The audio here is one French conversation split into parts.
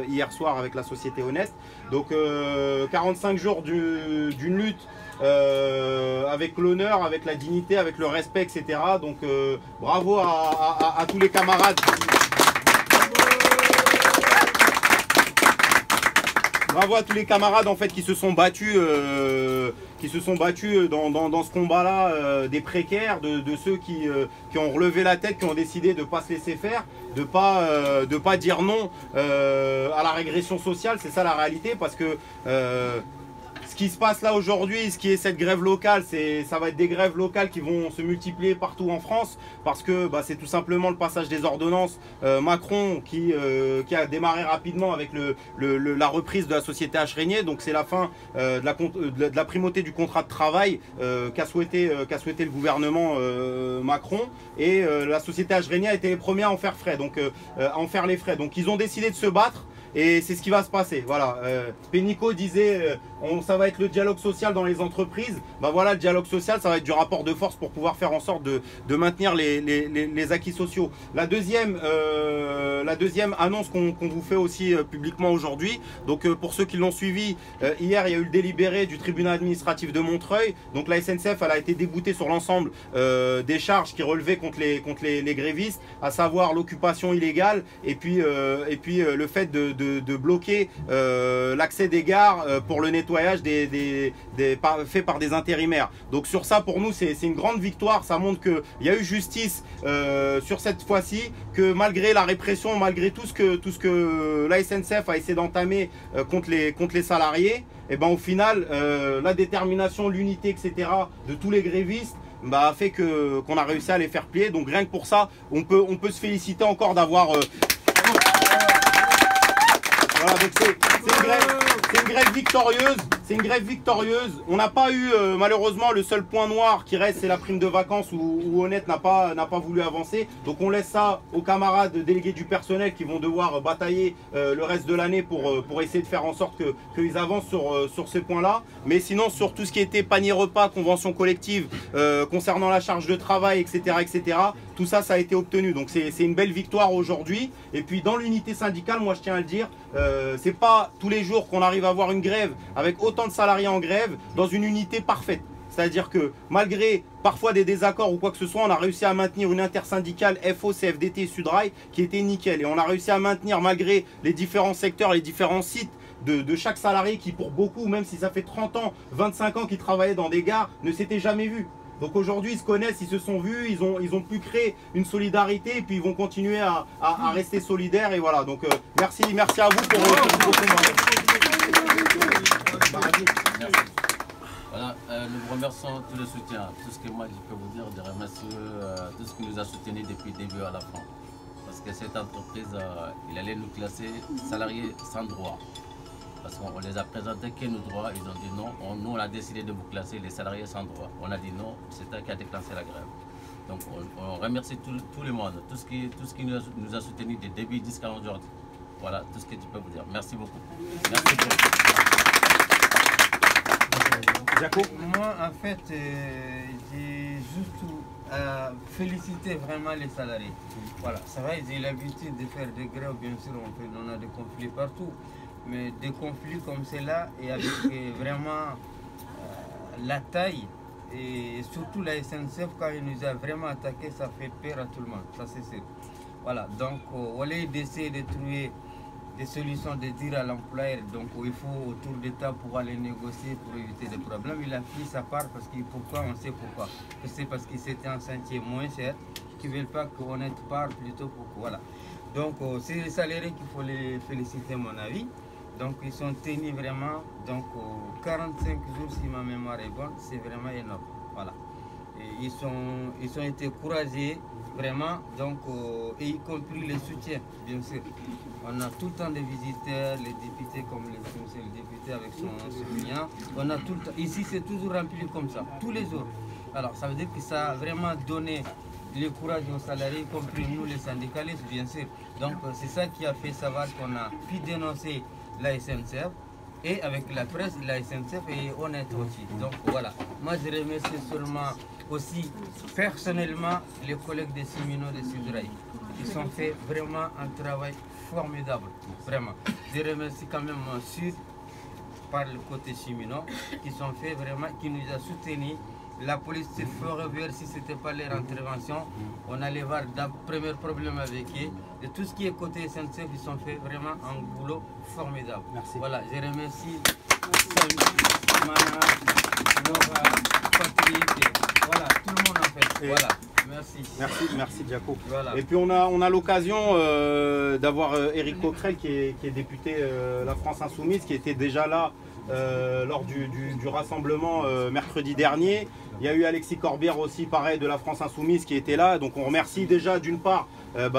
hier soir avec la Société Honnête. Donc 45 jours d'une lutte avec l'honneur, avec la dignité, avec le respect, etc. Donc bravo à tous les camarades. Bravo à tous les camarades en fait qui se sont battus dans ce combat-là, des précaires, de ceux qui ont relevé la tête, qui ont décidé de ne pas se laisser faire, de pas dire non à la régression sociale. C'est ça la réalité, parce que ce qui se passe là aujourd'hui, ce qui est cette grève locale, ça va être des grèves locales qui vont se multiplier partout en France, parce que c'est tout simplement le passage des ordonnances Macron qui a démarré rapidement avec la reprise de la société H. Régnier. Donc c'est la fin de la primauté du contrat de travail qu'a souhaité le gouvernement Macron, et la société H. Régnier a été les premiers à en faire frais, donc à en faire les frais. Donc ils ont décidé de se battre. Et c'est ce qui va se passer. Voilà. Pénicaud disait ça va être le dialogue social dans les entreprises. Voilà, le dialogue social, ça va être du rapport de force pour pouvoir faire en sorte de maintenir les acquis sociaux. La deuxième annonce qu'on vous fait aussi publiquement aujourd'hui. Donc pour ceux qui l'ont suivi, hier il y a eu le délibéré du tribunal administratif de Montreuil. Donc la SNCF elle a été déboutée sur l'ensemble des charges qui relevaient contre les grévistes, à savoir l'occupation illégale et puis le fait de bloquer l'accès des gares pour le nettoyage fait par des intérimaires. Donc sur ça, pour nous, c'est une grande victoire. Ça montre qu'il y a eu justice sur cette fois-ci, que malgré la répression, malgré tout ce que la SNCF a essayé d'entamer contre les salariés, et au final, la détermination, l'unité, etc. de tous les grévistes a fait qu'on a réussi à les faire plier. Donc rien que pour ça, on peut se féliciter encore d'avoir... Voilà, donc c'est une grève victorieuse. C'est une grève victorieuse. On n'a pas eu, malheureusement, le seul point noir qui reste, c'est la prime de vacances où Honnête n'a pas voulu avancer. Donc on laisse ça aux camarades délégués du personnel qui vont devoir batailler le reste de l'année pour essayer de faire en sorte qu'ils avancent sur ce point-là. Mais sinon, sur tout ce qui était panier repas, convention collective, concernant la charge de travail, etc., tout ça, ça a été obtenu. Donc c'est une belle victoire aujourd'hui. Et puis dans l'unité syndicale, moi je tiens à le dire, c'est pas tous les jours qu'on arrive à avoir une grève avec autant de salariés en grève dans une unité parfaite. C'est-à-dire que malgré parfois des désaccords ou quoi que ce soit, on a réussi à maintenir une intersyndicale FO, CFDT et Sudrail qui était nickel. Et on a réussi à maintenir, malgré les différents secteurs, les différents sites de chaque salarié qui, pour beaucoup, même si ça fait 30 ans, 25 ans qu'ils travaillaient dans des gares, ne s'étaient jamais vus. Donc aujourd'hui, ils se connaissent, ils se sont vus, ils ont pu créer une solidarité et puis ils vont continuer à rester solidaires. Et voilà, donc merci à vous pour vos commentaires. Voilà, nous vous remercions tout le soutien. Tout ce que moi je peux vous dire, de remercier tout ce qui nous a soutenus depuis le début à la fin. Parce que cette entreprise, il allait nous classer salariés sans droit. Parce qu'on les a présentés que nos droits, ils ont dit non. Nous, on a décidé de vous classer les salariés sans droit. On a dit non, c'est ça qui a déclenché la grève. Donc on remercie tout le monde, tout ce qui nous a soutenus du début jusqu'à aujourd'hui. Voilà tout ce que tu peux vous dire. Merci beaucoup. Merci beaucoup. Moi, en fait, j'ai juste félicité vraiment les salariés. Voilà, ça va, j'ai l'habitude de faire des grèves, bien sûr, on a des conflits partout. Mais des conflits comme cela, et avec vraiment la taille, et surtout la SNCF, quand il nous a vraiment attaqué, ça fait peur à tout le monde, ça c'est sûr. Voilà, donc au lieu d'essayer de trouver des solutions, de dire à l'employeur, donc il faut autour de temps pour aller négocier pour éviter des problèmes, il a pris sa part parce que pourquoi, on sait pourquoi. C'est parce que c'était un chantier moins cher, qui ne veulent pas qu'on part plutôt pour... Voilà. Donc c'est les salariés qu'il faut les féliciter, à mon avis. Donc ils sont tenus vraiment, donc 45 jours si ma mémoire est bonne, c'est vraiment énorme. Voilà. Et ils ont été courageux, vraiment, donc, et y compris les soutiens, bien sûr. On a tout le temps des visiteurs, les députés comme le député avec son soutien. On a tout le temps, ici c'est toujours rempli comme ça, tous les jours. Alors ça veut dire que ça a vraiment donné le courage aux salariés, y compris nous les syndicalistes, bien sûr. Donc c'est ça qui a fait savoir qu'on a pu dénoncer la SNCF, et avec la presse, la SNCF est honnête aussi. Donc voilà, moi je remercie seulement aussi personnellement les collègues des Simino de Sudrail. Ils ont fait vraiment un travail formidable, vraiment. Je remercie quand même Sud par le côté cheminot qui sont faits vraiment, qui nous a soutenus. La police ferroviaire, si ce n'était pas leur intervention, on allait voir d'un premier problème avec eux. Et tout ce qui est côté SNCF, ils ont fait vraiment un boulot formidable. Merci. Voilà, je remercie Mana, Nova, Patrick, voilà, tout le monde en fait. Voilà, merci. Merci Diaco. Voilà. Et puis on a l'occasion d'avoir Éric Coquerel qui est député La France Insoumise, qui était déjà là lors du rassemblement mercredi dernier. Il y a eu Alexis Corbière aussi, pareil, de La France Insoumise qui était là. Donc on remercie déjà d'une part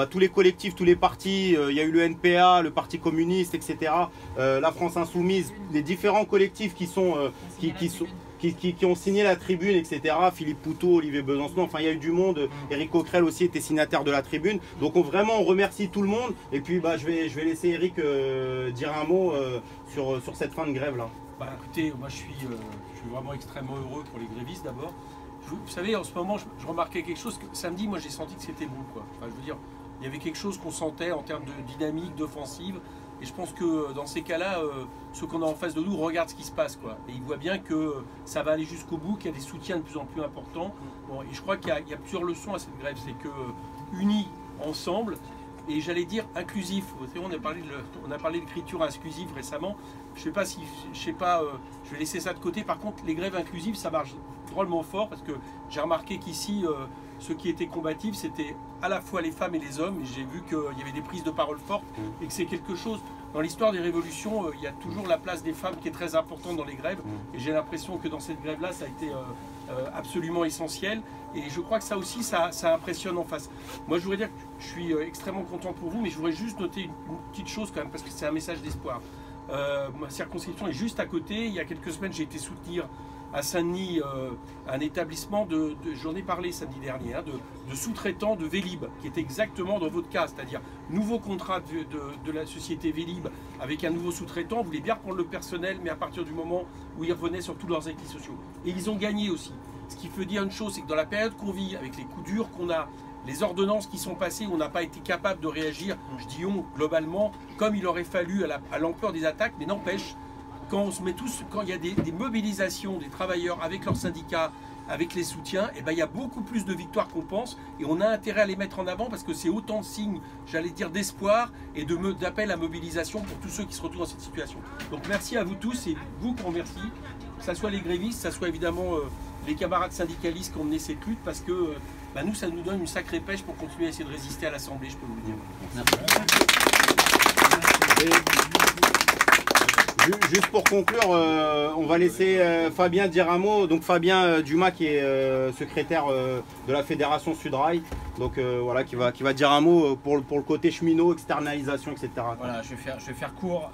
tous les collectifs, tous les partis. Il y a eu le NPA, le Parti communiste, etc. La France Insoumise, les différents collectifs qui ont signé la tribune, etc. Philippe Poutot, Olivier Besançon, enfin il y a eu du monde. Éric Coquerel aussi était signataire de la tribune. Donc vraiment on remercie tout le monde. Et puis je vais laisser Éric dire un mot sur cette fin de grève là. Bah, écoutez, moi je suis vraiment extrêmement heureux pour les grévistes d'abord. Vous savez, en ce moment, je remarquais quelque chose. Samedi, moi j'ai senti que c'était bon, quoi. Enfin, je veux dire, il y avait quelque chose qu'on sentait en termes de dynamique, d'offensive. Et je pense que dans ces cas-là, ceux qu'on a en face de nous regardent ce qui se passe, quoi. Et ils voient bien que ça va aller jusqu'au bout, qu'il y a des soutiens de plus en plus importants. Bon, et je crois qu'il y a plusieurs leçons à cette grève. C'est que unis ensemble, et j'allais dire inclusif. Vous savez, on a parlé d'écriture inclusive récemment. Je vais laisser ça de côté. Par contre, les grèves inclusives, ça marche drôlement fort parce que j'ai remarqué qu'ici, ceux qui étaient combatifs, c'était à la fois les femmes et les hommes. Et j'ai vu qu'il y avait des prises de parole fortes et que c'est quelque chose. Dans l'histoire des révolutions, il y a toujours la place des femmes qui est très importante dans les grèves. Et j'ai l'impression que dans cette grève-là, ça a été absolument essentiel. Et je crois que ça aussi, ça impressionne en face. Moi, je voudrais dire que je suis extrêmement content pour vous, mais je voudrais juste noter une petite chose quand même, parce que c'est un message d'espoir. Ma circonscription est juste à côté. Il y a quelques semaines, j'ai été soutenir à Saint-Denis un établissement j'en ai parlé samedi dernier, hein, de sous-traitants de Vélib, qui est exactement dans votre cas, c'est-à-dire nouveau contrat de la société Vélib avec un nouveau sous-traitant, voulait bien prendre le personnel, mais à partir du moment où ils revenaient sur tous leurs acquis sociaux. Et ils ont gagné aussi. Ce qui veut dire une chose, c'est que dans la période qu'on vit, avec les coups durs qu'on a, les ordonnances qui sont passées, on n'a pas été capable de réagir, je dis on, globalement, comme il aurait fallu à l'ampleur des attaques, mais n'empêche, quand on se met tous, quand il y a des mobilisations des travailleurs avec leurs syndicats, avec les soutiens, et ben il y a beaucoup plus de victoires qu'on pense et on a intérêt à les mettre en avant parce que c'est autant de signes, j'allais dire, d'espoir et d'appel à mobilisation pour tous ceux qui se retrouvent dans cette situation. Donc merci à vous tous et vous qu'on remercie, que ce soit les grévistes, que ce soit évidemment les camarades syndicalistes qui ont mené cette lutte parce que nous, ça nous donne une sacrée pêche pour continuer à essayer de résister à l'Assemblée, je peux vous le dire. Juste pour conclure, on va laisser Fabien dire un mot. Donc Fabien Dumas qui est secrétaire de la Fédération Sudrail. Donc voilà, qui va dire un mot pour le côté cheminot, externalisation, etc. Voilà, je vais faire court.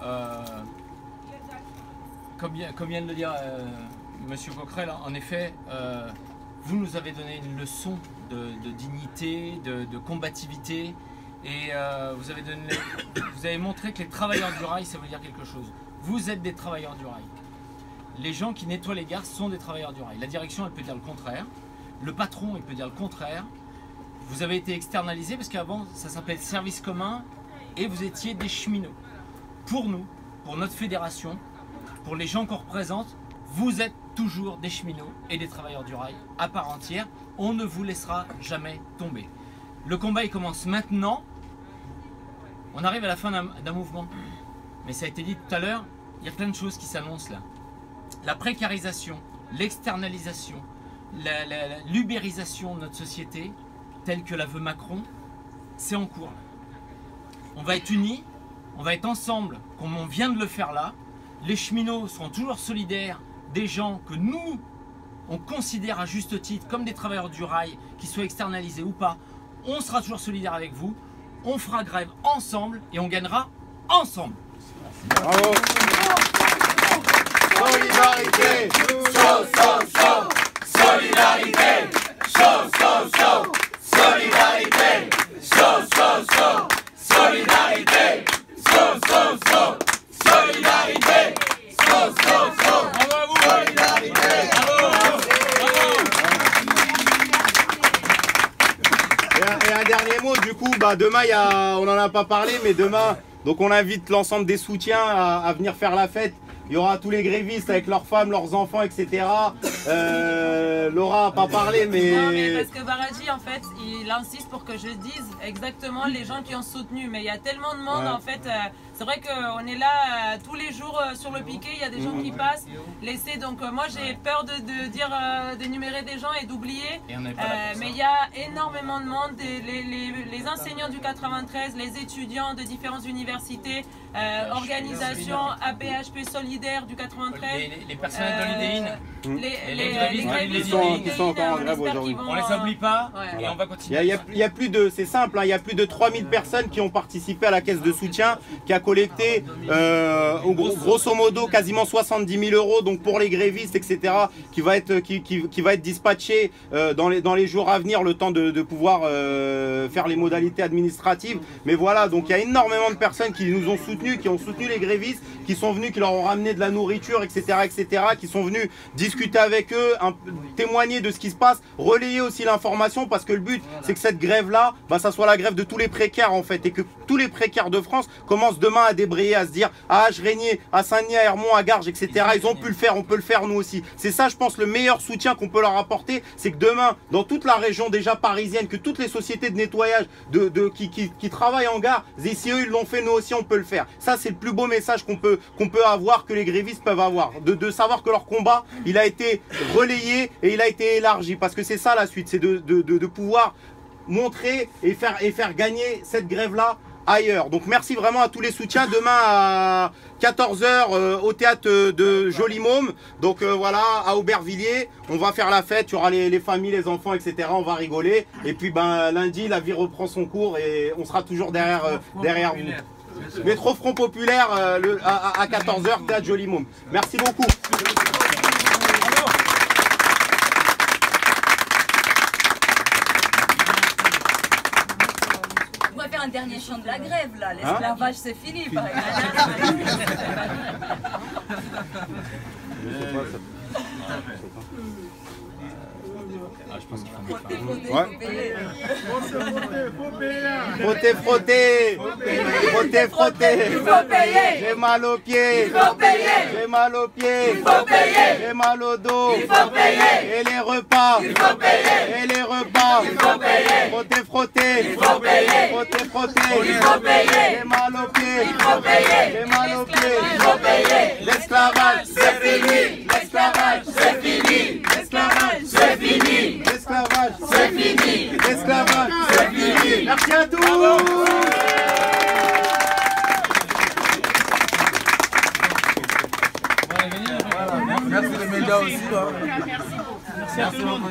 Comme vient de le dire Monsieur Coquerel, en effet, vous nous avez donné une leçon de dignité, de combativité. Et vous avez montré que les travailleurs du rail, ça veut dire quelque chose. Vous êtes des travailleurs du rail. Les gens qui nettoient les gares sont des travailleurs du rail. La direction, elle peut dire le contraire. Le patron, il peut dire le contraire. Vous avez été externalisé parce qu'avant, ça s'appelait service commun et vous étiez des cheminots. Pour nous, pour notre fédération, pour les gens qu'on représente, vous êtes toujours des cheminots et des travailleurs du rail à part entière. On ne vous laissera jamais tomber. Le combat, il commence maintenant. On arrive à la fin d'un mouvement. Mais ça a été dit tout à l'heure, il y a plein de choses qui s'annoncent là. La précarisation, l'externalisation, l'ubérisation de notre société, telle que la veut Macron, c'est en cours. On va être unis, on va être ensemble, comme on vient de le faire là. Les cheminots seront toujours solidaires des gens que nous, on considère à juste titre comme des travailleurs du rail, qu'ils soient externalisés ou pas. On sera toujours solidaires avec vous, on fera grève ensemble et on gagnera ensemble. Bravo. Solidarité. Solidarité. Solidarité. Solidarité. Solidarité. Bravo à vous. Solidarité. Et un dernier mot, du coup, demain on n'en a pas parlé, mais demain, donc on invite l'ensemble des soutiens à venir faire la fête. Il y aura tous les grévistes avec leurs femmes, leurs enfants, etc. Laura n'a pas parlé, mais... Non, mais parce que Baradji, en fait, il insiste pour que je dise exactement les gens qui ont soutenu. Mais il y a tellement de monde, en fait. C'est vrai qu'on est là tous les jours sur le piquet. Il y a des gens qui passent. Laissez. Donc moi, j'ai peur d'énumérer des gens et d'oublier. Mais il y a énormément de monde. Les enseignants du 93, les étudiants de différentes universités, organisations, APHP solidaire du 93. Les personnels de l'IDEIN. Qui sont encore en grève aujourd'hui. On les oublie pas et on va continuer. Il y a plus de, c'est simple, hein, il y a plus de 3000 personnes qui ont participé à la caisse de soutien, qui a collecté grosso modo quasiment 70 000 €, donc pour les grévistes, etc., qui va être dispatché dans les jours à venir, le temps de pouvoir faire les modalités administratives. Mais voilà, donc il y a énormément de personnes qui nous ont soutenus, qui ont soutenu les grévistes, qui sont venus, qui leur ont ramené de la nourriture, etc., qui sont venus discuter avec eux, témoigner de ce qui se passe, relayer aussi l'information, parce que le but, c'est que cette grève-là, ça soit la grève de tous les précaires, en fait, et que tous les précaires de France commencent demain à débrayer, à se dire, à H-Régnier, à Saint-Denis, à Hermont, à Garges, etc., ils ont pu le faire, on peut le faire nous aussi. C'est ça, je pense, le meilleur soutien qu'on peut leur apporter, c'est que demain, dans toute la région déjà parisienne, que toutes les sociétés de nettoyage qui travaillent en gare, et si eux, ils l'ont fait, nous aussi, on peut le faire. Ça, c'est le plus beau message qu'on peut avoir, que les grévistes peuvent avoir, de savoir que leur combat, il a été relayé et il a été élargi, parce que c'est ça la suite, c'est de pouvoir montrer et faire gagner cette grève-là ailleurs. Donc merci vraiment à tous les soutiens. Demain à 14 h au théâtre de Jolimôme, donc voilà, à Aubervilliers, on va faire la fête, il y aura les familles, les enfants, etc., on va rigoler, et puis lundi la vie reprend son cours et on sera toujours derrière vous. Métro Front Populaire à 14 h, théâtre Jolimôme. Merci beaucoup. On va faire un dernier chant de la grève là, l'esclavage c'est fini par exemple. Je pense qu'il faut frotter. Il faut payer. J'ai mal aux pieds. Il faut payer. J'ai mal aux pieds. Il faut payer. J'ai mal au dos. Il faut payer. Et les repas. Il faut payer. Et les repas. Il faut payer. Frotter. Il faut payer. Frotter. Il faut payer. J'ai mal aux pieds. Il faut payer. J'ai mal aux pieds. Il faut payer. L'esclavage, C'est fini. l'esclavage, C'est fini. l'esclavage, C'est fini. l'esclavage, C'est fini. l'esclavage. C'est fini. Merci à tous. Merci les médias aussi. Merci à tout le monde.